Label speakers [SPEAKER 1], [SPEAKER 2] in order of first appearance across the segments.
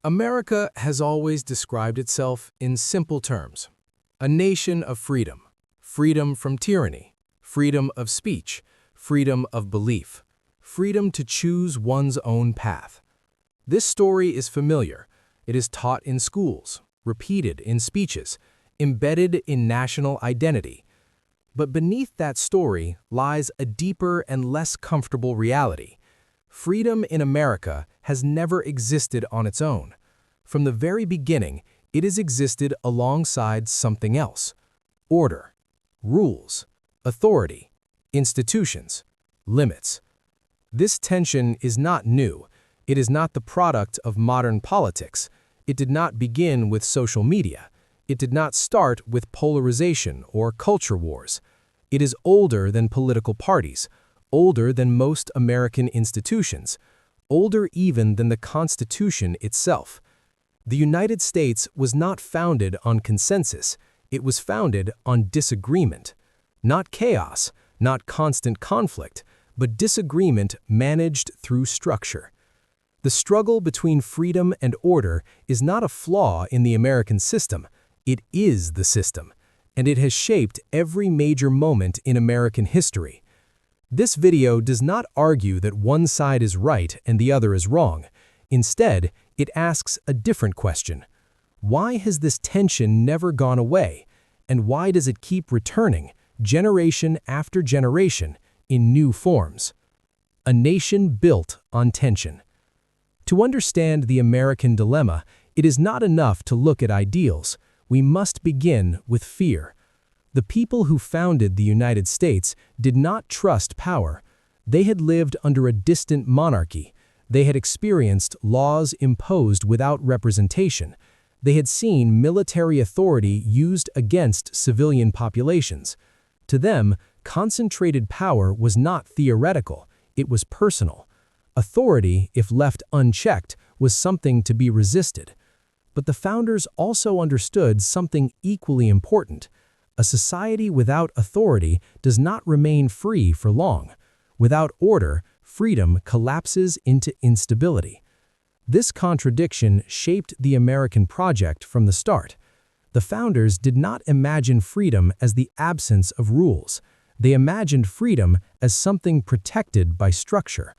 [SPEAKER 1] America has always described itself in simple terms. A nation of freedom. Freedom from tyranny. Freedom of speech. Freedom of belief. Freedom to choose one's own path. This story is familiar. It is taught in schools, repeated in speeches, embedded in national identity. But beneath that story lies a deeper and less comfortable reality. Freedom in America has never existed on its own. From the very beginning, it has existed alongside something else: order, rules, authority, institutions, limits. This tension is not new. It is not the product of modern politics. It did not begin with social media. It did not start with polarization or culture wars. It is older than political parties, older than most American institutions, older even than the Constitution itself. The United States was not founded on consensus. It was founded on disagreement. Not chaos, not constant conflict, but disagreement managed through structure. The struggle between freedom and order is not a flaw in the American system. It is the system, and it has shaped every major moment in American history. This video does not argue that one side is right and the other is wrong. Instead, it asks a different question. Why has this tension never gone away? And why does it keep returning, generation after generation, in new forms? A nation built on tension. To understand the American dilemma, it is not enough to look at ideals. We must begin with fear. The people who founded the United States did not trust power. They had lived under a distant monarchy. They had experienced laws imposed without representation. They had seen military authority used against civilian populations. To them, concentrated power was not theoretical, it was personal. Authority, if left unchecked, was something to be resisted. But the founders also understood something equally important. A society without authority does not remain free for long. Without order, freedom collapses into instability. This contradiction shaped the American project from the start. The founders did not imagine freedom as the absence of rules. They imagined freedom as something protected by structure.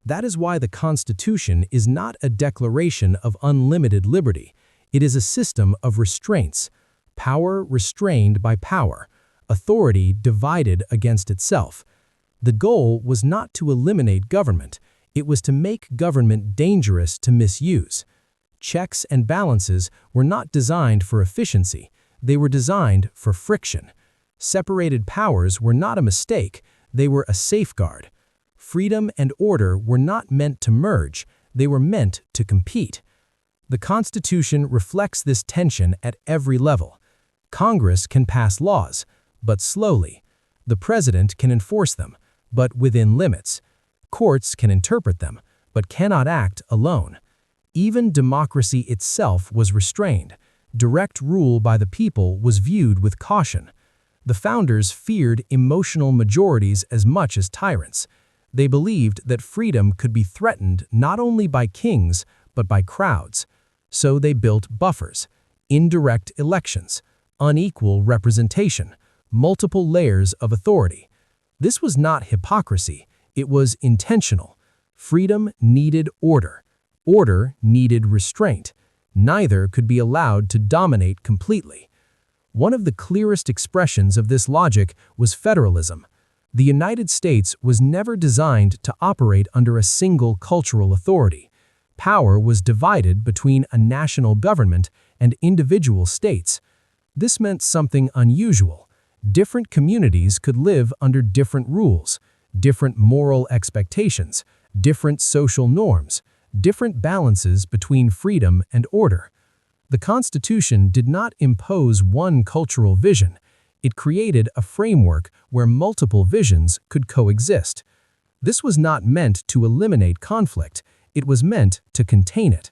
[SPEAKER 1] That is why the Constitution is not a declaration of unlimited liberty. It is a system of restraints. Power restrained by power, authority divided against itself. The goal was not to eliminate government, it was to make government dangerous to misuse. Checks and balances were not designed for efficiency, they were designed for friction. Separated powers were not a mistake, they were a safeguard. Freedom and order were not meant to merge, they were meant to compete. The Constitution reflects this tension at every level. Congress can pass laws, but slowly. The president can enforce them, but within limits. Courts can interpret them, but cannot act alone. Even democracy itself was restrained. Direct rule by the people was viewed with caution. The founders feared emotional majorities as much as tyrants. They believed that freedom could be threatened not only by kings, but by crowds. So they built buffers, indirect elections, unequal representation, multiple layers of authority. This was not hypocrisy, it was intentional. Freedom needed order. Order needed restraint. Neither could be allowed to dominate completely. One of the clearest expressions of this logic was federalism. The United States was never designed to operate under a single cultural authority. Power was divided between a national government and individual states. This meant something unusual. Different communities could live under different rules, different moral expectations, different social norms, different balances between freedom and order. The Constitution did not impose one cultural vision. It created a framework where multiple visions could coexist. This was not meant to eliminate conflict. It was meant to contain it.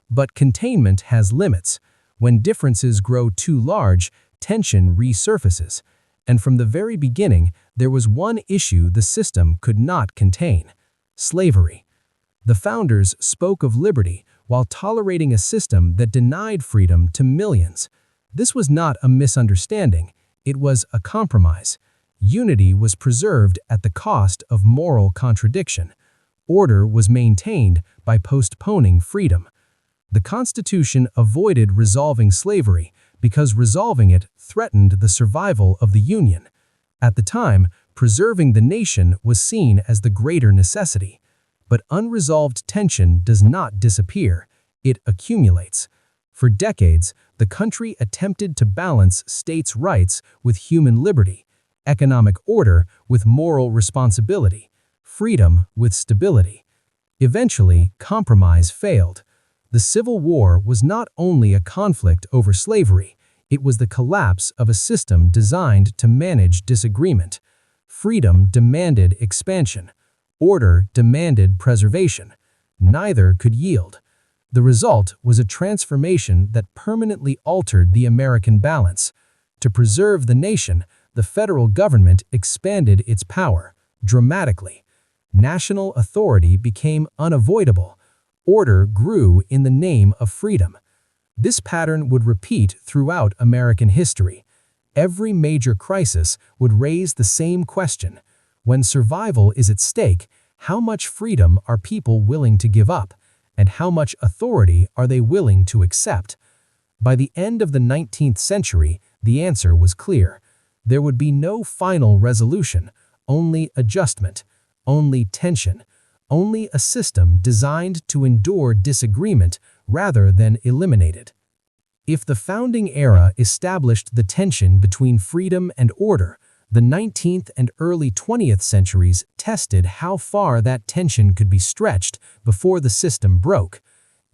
[SPEAKER 1] But containment has limits. When differences grow too large, tension resurfaces. And from the very beginning, there was one issue the system could not contain: slavery. The founders spoke of liberty while tolerating a system that denied freedom to millions. This was not a misunderstanding, it was a compromise. Unity was preserved at the cost of moral contradiction. Order was maintained by postponing freedom. The Constitution avoided resolving slavery because resolving it threatened the survival of the Union. At the time, preserving the nation was seen as the greater necessity. But unresolved tension does not disappear, it accumulates. For decades, the country attempted to balance states' rights with human liberty, economic order with moral responsibility, freedom with stability. Eventually, compromise failed. The Civil War was not only a conflict over slavery, it was the collapse of a system designed to manage disagreement. Freedom demanded expansion. Order demanded preservation. Neither could yield. The result was a transformation that permanently altered the American balance. To preserve the nation, the federal government expanded its power dramatically. National authority became unavoidable. Order grew in the name of freedom. This pattern would repeat throughout American history. Every major crisis would raise the same question. When survival is at stake, how much freedom are people willing to give up, and how much authority are they willing to accept? By the end of the 19th century, the answer was clear. There would be no final resolution, only adjustment, only tension, only a system designed to endure disagreement rather than eliminate it. If the founding era established the tension between freedom and order, the 19th and early 20th centuries tested how far that tension could be stretched before the system broke.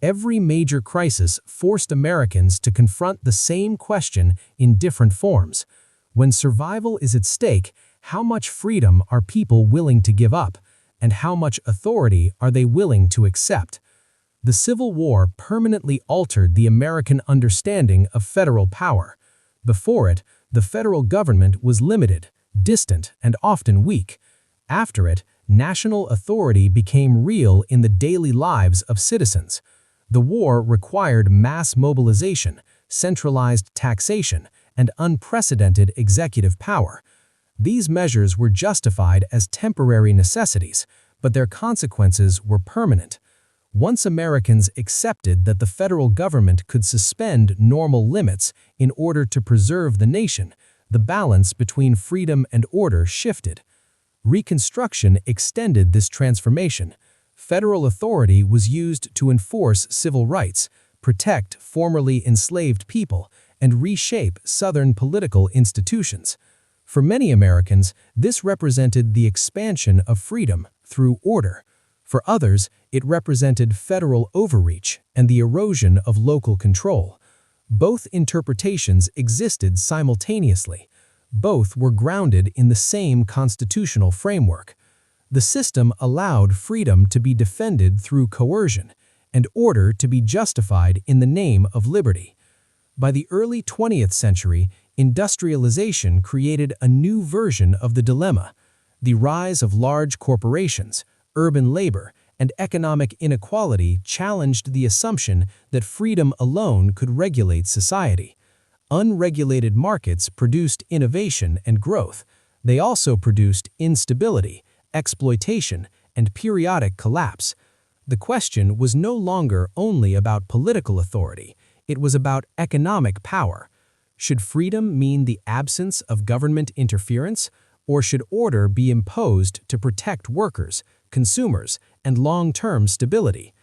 [SPEAKER 1] Every major crisis forced Americans to confront the same question in different forms. When survival is at stake, how much freedom are people willing to give up, and how much authority are they willing to accept? The Civil War permanently altered the American understanding of federal power. Before it, the federal government was limited, distant, and often weak. After it, national authority became real in the daily lives of citizens. The war required mass mobilization, centralized taxation, and unprecedented executive power. These measures were justified as temporary necessities, but their consequences were permanent. Once Americans accepted that the federal government could suspend normal limits in order to preserve the nation, the balance between freedom and order shifted. Reconstruction extended this transformation. Federal authority was used to enforce civil rights, protect formerly enslaved people, and reshape Southern political institutions. For many Americans, this represented the expansion of freedom through order. For others, it represented federal overreach and the erosion of local control. Both interpretations existed simultaneously. Both were grounded in the same constitutional framework. The system allowed freedom to be defended through coercion and order to be justified in the name of liberty. By the early 20th century, industrialization created a new version of the dilemma. The rise of large corporations, urban labor, and economic inequality challenged the assumption that freedom alone could regulate society. Unregulated markets produced innovation and growth. They also produced instability, exploitation, and periodic collapse. The question was no longer only about political authority, it was about economic power. Should freedom mean the absence of government interference, or should order be imposed to protect workers, consumers, and long-term stability?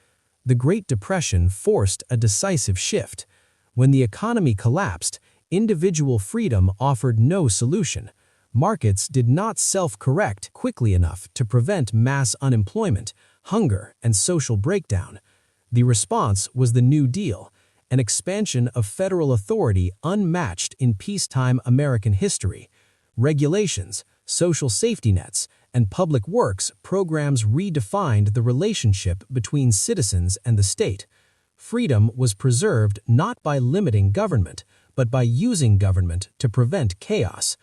[SPEAKER 1] The Great Depression forced a decisive shift. When the economy collapsed, individual freedom offered no solution. Markets did not self-correct quickly enough to prevent mass unemployment, hunger, and social breakdown. The response was the New Deal, an expansion of federal authority unmatched in peacetime American history. Regulations, social safety nets, and public works programs redefined the relationship between citizens and the state. Freedom was preserved not by limiting government, but by using government to prevent chaos.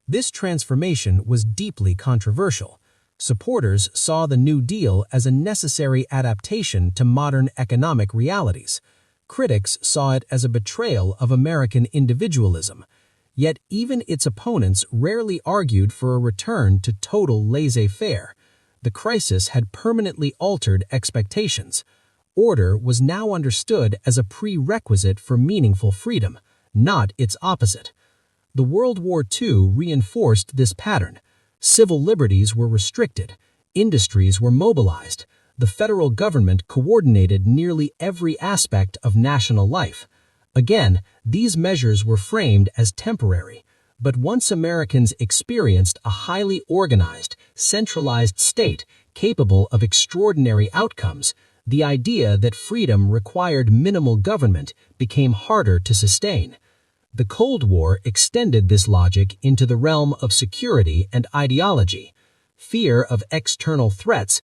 [SPEAKER 1] This transformation was deeply controversial.
[SPEAKER 2] Supporters saw the New Deal as a necessary adaptation to modern economic realities. Critics saw it as a betrayal of American individualism. Yet even its opponents rarely argued for a return to total laissez-faire. The crisis had permanently altered expectations. Order was now understood as a prerequisite for meaningful freedom, not its opposite. The World War II reinforced this pattern. Civil liberties were restricted, industries were mobilized, the federal government coordinated nearly every aspect of national life. Again, these measures were framed as temporary, but once Americans experienced a highly organized, centralized state capable of extraordinary outcomes, the idea that freedom required minimal government became harder to sustain. The Cold War extended this logic into the realm of security and ideology. Fear of external threats